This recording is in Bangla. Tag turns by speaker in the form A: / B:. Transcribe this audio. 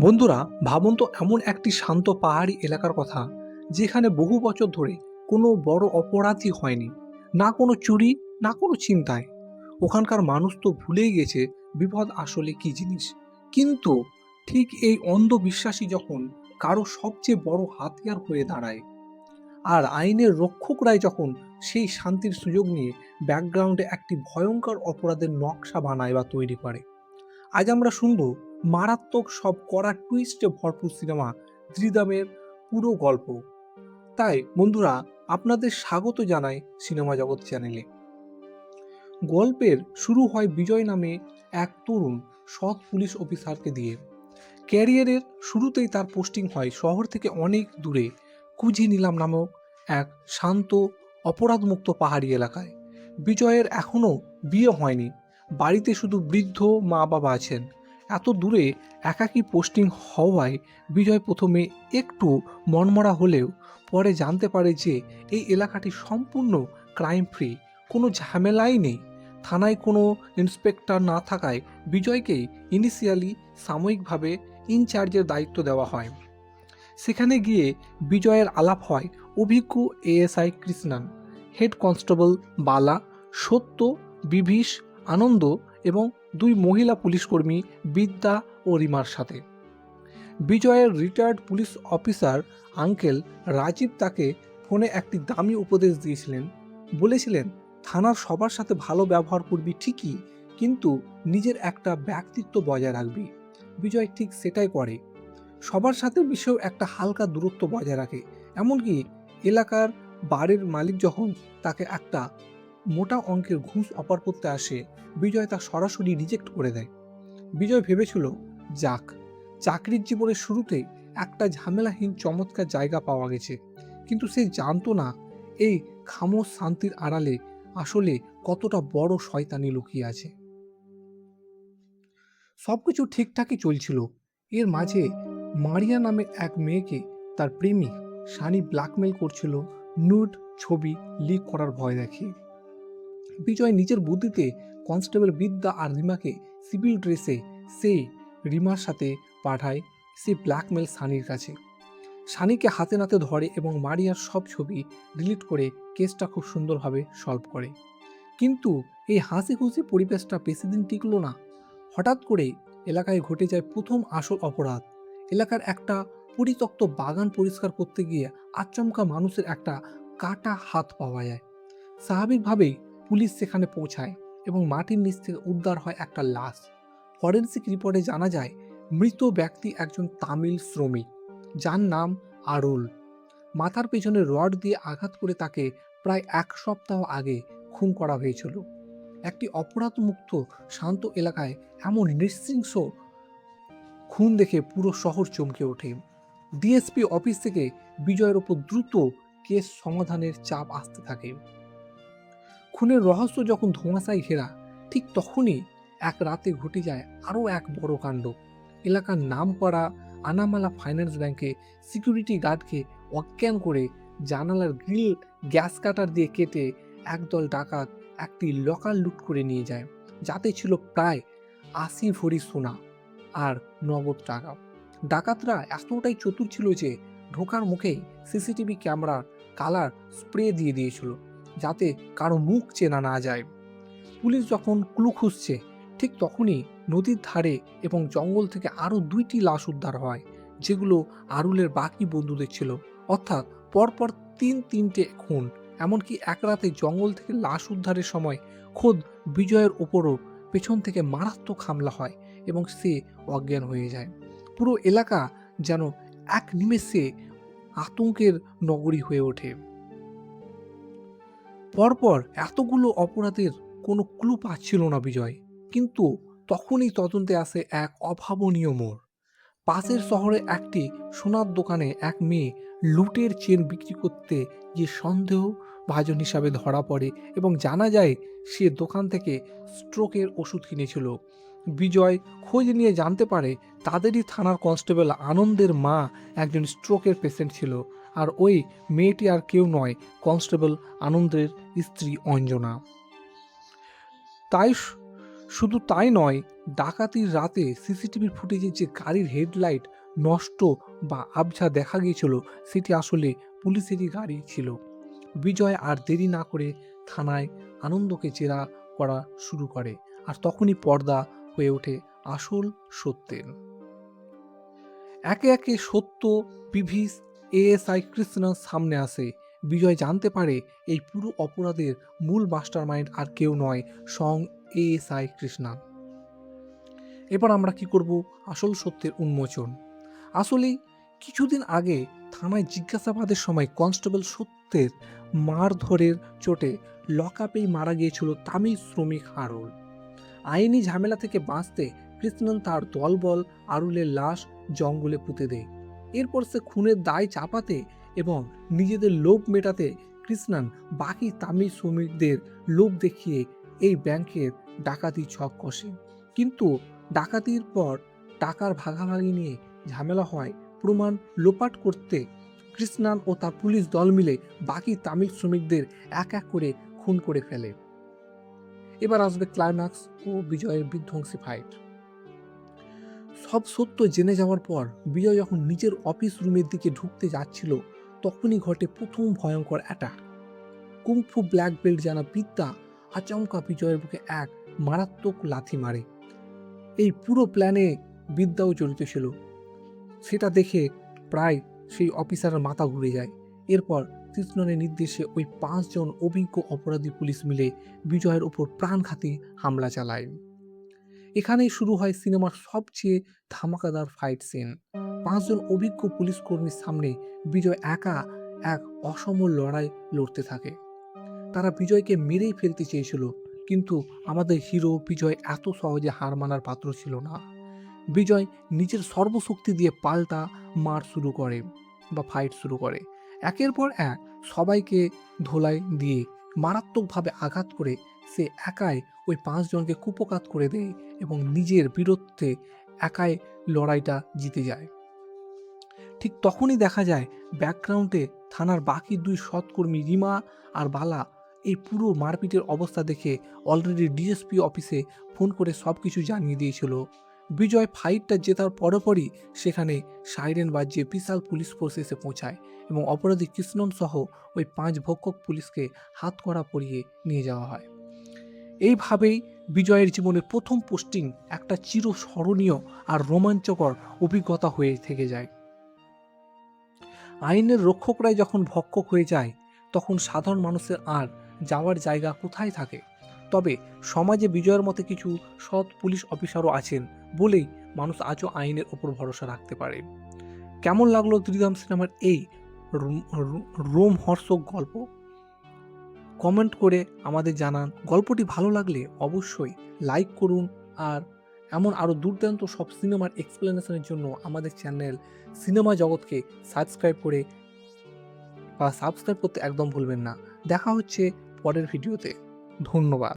A: বন্ধুরা, ভাবুন তো এমন একটি শান্ত পাহাড়ি এলাকার কথা যেখানে বহু বছর ধরে কোনো বড় অপরাধই হয়নি। না কোনো চুরি, না কোনো চিন্তায়। ওখানকার মানুষ তো ভুলেই গেছে বিপদ আসলে কি জিনিস। কিন্তু ঠিক এই অন্ধবিশ্বাসী যখন কারো সবচেয়ে বড় হাতিয়ার হয়ে দাঁড়ায়, আর আইনের রক্ষকরাই যখন সেই শান্তির সুযোগ নিয়ে ব্যাকগ্রাউন্ডে একটি ভয়ঙ্কর অপরাধের নকশা বানায় বা তৈরি করে। আজ আমরা শুনব মারাত্মক সব কড়া টুইস্টে ভরপুর সিনেমা ত্রিদামের পুরো গল্প। তাই বন্ধুরা, আপনাদের স্বাগত জানাই সিনেমা জগৎ চ্যানেলে। গল্পের শুরু হয় বিজয় নামে এক তরুণ সৎ পুলিশ অফিসারকে দিয়ে। ক্যারিয়ারের শুরুতেই তার পোস্টিং হয় শহর থেকে অনেক দূরে কুঝি নিলাম নামক এক শান্ত অপরাধমুক্ত পাহাড়ি এলাকায়। বিজয়ের এখনও বিয়ে হয়নি, বাড়িতে শুধু বৃদ্ধ মা বাবা আছেন। এত দূরে একাকী পোস্টিং হওয়ায় বিজয় প্রথমে একটু মনমরা হলেও পরে জানতে পারে যে এই এলাকাটি সম্পূর্ণ ক্রাইম ফ্রি, কোনো ঝামেলাই নেই। থানায় কোনো ইন্সপেক্টর না থাকায় বিজয়কেই ইনিশিয়ালি সাময়িকভাবে ইনচার্জের দায়িত্ব দেওয়া হয়। সেখানে গিয়ে বিজয়ের আলাপ হয় অভিজ্ঞ এএসআই কৃষ্ণান, হেড কনস্টেবল বালা, সত্য, বিভীষ, আনন্দ এবং দুই মহিলা পুলিশকর্মী বিদ্যা ও রিমার সাথে। বিজয়ের retired police officer uncle Rajiv তাকে ফোনে একটি দামি উপদেশ দিয়েছিলেন। বলেছিলেন, থানার সবার সাথে ভালো ব্যবহার করবি ঠিকই, কিন্তু নিজের একটা ব্যক্তিত্ব বজায় রাখবি। বিজয় ঠিক সেটাই করে। সবার সাথে মিশেও একটা হালকা দূরত্ব বজায় রাখে। এমনকি এলাকার বাড়ির মালিক যখন তাকে একটা মোটা অঙ্কের ঘুষ অফার করতে আসে, বিজয় তা সরাসরি রিজেক্ট করে দেয়। বিজয় ভেবেছিল, যাক, চাকরির জীবনের শুরুতে একটা ঝামেলাহীন চমৎকার জায়গা পাওয়া গেছে। কিন্তু সে জানতো না এই খামোশ শান্তির আড়ালে আসলে কতটা বড় শয়তানি লুকিয়ে আছে। সবকিছু ঠিকঠাকই চলছিল। এর মাঝে মারিয়া নামের এক মেয়েকে তার প্রেমিক সানি ব্ল্যাকমেল করছিল নুড ছবি লিক করার ভয় দেখিয়ে। বিজয় নিজের বুদ্ধিতে কনস্টেবল বিদ্যা আর রিমাকে সিভিল ড্রেসে সে রিমার সাথে পাঠায় সে ব্ল্যাকমেল সানির কাছে। সানিকে হাতে নাতে ধরে এবং মারিয়ার সব ছবি ডিলিট করে কেসটা খুব সুন্দরভাবে সলভ করে। কিন্তু এই হাসি খুশি পরিবেশটা বেশি দিন টিকলো না। হঠাৎ করে এলাকায় ঘটে যায় প্রথম আসল অপরাধ। এলাকার একটা পরিত্যক্ত বাগান পরিষ্কার করতে গিয়ে আচমকা মানুষের একটা কাটা হাত পাওয়া যায়। স্বাভাবিকভাবেই পুলিশ সেখানে পৌঁছায় এবং মাটির নিচ থেকে উদ্ধার হয় একটা লাশ। ফরেন্সিক রিপোর্টে জানা যায় মৃত ব্যক্তি একজন তামিল শ্রমিক, যার নাম আরুল। মাথার পেছনে রড দিয়ে আঘাত করে তাকে প্রায় এক সপ্তাহ আগে খুন করা হয়েছিল। একটি অপরাধমুক্ত শান্ত এলাকায় এমন নৃশংস খুন দেখে পুরো শহর চমকে ওঠে। ডিএসপি অফিস থেকে বিজয়ের ওপর দ্রুত কেস সমাধানের চাপ আসতে থাকে। খুনের রহস্য যখন ধোঁয়াশায় ঘেরা, ঠিক তখনই এক রাতে ঘটে যায় আরও এক বড় কাণ্ড। এলাকার নামকরা আনামালা ফাইন্যান্স ব্যাংকে সিকিউরিটি গার্ডকে অজ্ঞান করে জানালার গ্রিল গ্যাস কাটার দিয়ে কেটে একদল ডাকাত একটি লকার লুট করে নিয়ে যায়, যাতে ছিল প্রায় ৮০ ভরি সোনা আর নগদ টাকা। ডাকাতরা এতটাই চতুর ছিল যে ঢোকার মুখেই সিসিটিভি ক্যামেরার কালার স্প্রে দিয়ে দিয়েছিল, যাতে কারো মুখ চেনা না যায়। পুলিশ যখন ক্লু খুঁজছে, ঠিক তখনই নদীর ধারে এবং জঙ্গল থেকে আরও ২টি লাশ উদ্ধার হয়, যেগুলো আরুলের বাকি বন্ধুদের ছিল। অর্থাৎ পরপর তিনটে খুন। এমনকি এক রাতে জঙ্গল থেকে লাশ উদ্ধারের সময় খোদ বিজয়ের ওপরও পেছন থেকে মারাত্মক হামলা হয় এবং সে অজ্ঞান হয়ে যায়। পুরো এলাকা যেন এক নিমেষে আতঙ্কের নগরী হয়ে ওঠে। পরপর এতগুলো অপরাধের কোনো ক্লু পাচ্ছিল না বিজয়। কিন্তু তখনই তদন্তে আসে এক অভাবনীয় মোড়। পাশের শহরে একটি সোনার দোকানে এক মেয়ে লুটের চেন বিক্রি করতে গিয়ে সন্দেহভাজন হিসাবে ধরা পড়ে এবং জানা যায় সে দোকান থেকে স্ট্রোকের ওষুধ কিনেছিল। বিজয় খোঁজ নিয়ে জানতে পারে তাদেরই থানার কনস্টেবল আনন্দের মা একজন স্ট্রোকের পেশেন্ট ছিল, আর ওই মেয়েটি আর কেউ নয়, কনস্টেবল আনন্দের স্ত্রী অঞ্জনা। তাই শুধু তাই নয়, ডাকাতির রাতে সিসিটিভির ফুটেজে যে গাড়ির হেডলাইট নষ্ট বা আবছা দেখা গিয়েছিল সেটি আসলে পুলিশেরই গাড়ি ছিল। বিজয় আর দেরি না করে থানায় আনন্দকে জেরা করা শুরু করে, আর তখনই পর্দা হয়ে ওঠে আসল সত্যের। একে একে সত্য, বিভিস, এএসআই কৃষ্ণার সামনে আসে। বিজয় জানতে পারে এই পুরো অপরাধের মূল মাস্টারমাইন্ড আর কেউ নয়, স্বয়ং এএসআই কৃষ্ণা। এবার আমরা কি করব? আসল সত্যের উন্মোচন। আসলেই কিছুদিন আগে থানায় জিজ্ঞাসাবাদের সময় কনস্টেবল সত্যের মারধরের চোটে লকআপেই মারা গিয়েছিল তামিল শ্রমিক আরুল। আইনি ঝামেলা থেকে বাঁচতে কৃষ্ণন তার দলবল আরুলের লাশ জঙ্গলে পুঁতে দেয়। এরপর সে খুনের দায় চাপাতে এবং নিজেদের লোভ মেটাতে কৃষ্ণন বাকি তামিল শ্রমিকদের লোভ দেখিয়ে এই ব্যাংকের ডাকাতি ছক কষে। কিন্তু ডাকাতির পর টাকার ভাগাভাগি নিয়ে ঝামেলা হয়। প্রমাণ লোপাট করতে কৃষ্ণান ও তার পুলিশ দল মিলে বাকি তামিল শ্রমিকদের এক এক করে খুন করে ফেলে। এবার আসবে ক্লাইম্যাক্স ও বিজয়ের বিধ্বংসী ফাইট। সব সত্য জেনে যাওয়ার পর বিজয় যখন নিজের অফিস রুমের দিকে ঢুকতে যাচ্ছিল, তখনই ঘটে প্রথম ভয়ঙ্কর অ্যাটাক। কুংফু ব্ল্যাক বেল্ট জানা বিদ্যা আচমকা বিজয়ের বুকে এক মারাত্মক লাথি মারে। এই পুরো প্ল্যানে বিদ্যাও জড়িত ছিল। সেটা দেখে প্রায় সেই অফিসারের মাথা ঘুরে যায়। এরপর কৃষ্ণনের নির্দেশে ওই 5 জন অভিজ্ঞ অপরাধী পুলিশ মিলে বিজয়ের উপর প্রাণঘাতী হামলা চালায়। এখানেই শুরু হয় সিনেমার সবচেয়ে ধামাকাদার ফাইট সিন। 5 জন অভিজ্ঞ পুলিশ কর্মীর সামনে বিজয় একা এক অসম লড়াই লড়তে থাকে। তারা বিজয়কে মেরেই ফেলতে চেয়েছিল, কিন্তু আমাদের হিরো বিজয় এত সহজে হার মানার পাত্র ছিল না। বিজয় নিজের সর্বশক্তি দিয়ে পাল্টা মার শুরু করে বা ফাইট শুরু করে। একের পর এক সবাইকে ধোলাই দিয়ে মারাত্মকভাবে আঘাত করে সে একাই ওই 5 জনকে কুপকাত করে দেয় এবং নিজের বিরুদ্ধে একাই লড়াইটা জিতে যায়। ঠিক তখনই দেখা যায় ব্যাকগ্রাউন্ডে থানার বাকি 2 সৎকর্মী রিমা আর বালা এই পুরো মারপিটের অবস্থা দেখে অলরেডি ডিএসপি অফিসে ফোন করে সব কিছু জানিয়ে দিয়েছিল। বিজয় ফাইটটা জেতার পরপরই সেখানে সাইরেন বাজিয়ে বিশাল পুলিশ ফোর্স এসে পৌঁছায় এবং অপরাধী কৃষ্ণন সহ ওই 5 ভক্ষক পুলিশকে হাতকড়া পরিয়ে নিয়ে যাওয়া হয়। এইভাবেই বিজয়ের জীবনের প্রথম পোস্টিং একটা চিরস্মরণীয় আর রোমাঞ্চকর অভিজ্ঞতা হয়ে থেকে যায়। আইনের রক্ষকরাই যখন ভক্ষক হয়ে যায়, তখন সাধারণ মানুষের আর যাওয়ার জায়গা কোথায় থাকে? তবে সমাজে বিজয়ের মতো কিছু সৎ পুলিশ অফিসারও আছেন বলেই মানুষ আজও আইনের ওপর ভরসা রাখতে পারে। কেমন লাগলো ত্রিধাম সিনেমার এই রোমহর্ষক গল্প? কমেন্ট করে আমাদের জানান। গল্পটি ভালো লাগলে অবশ্যই লাইক করুন, আর এমন আরও দুর্দান্ত সব সিনেমার এক্সপ্লেনেশনের জন্য আমাদের চ্যানেল সিনেমা জগৎকে সাবস্ক্রাইব করতে একদম ভুলবেন না। দেখা হচ্ছে পরের ভিডিওতে। ধন্যবাদ।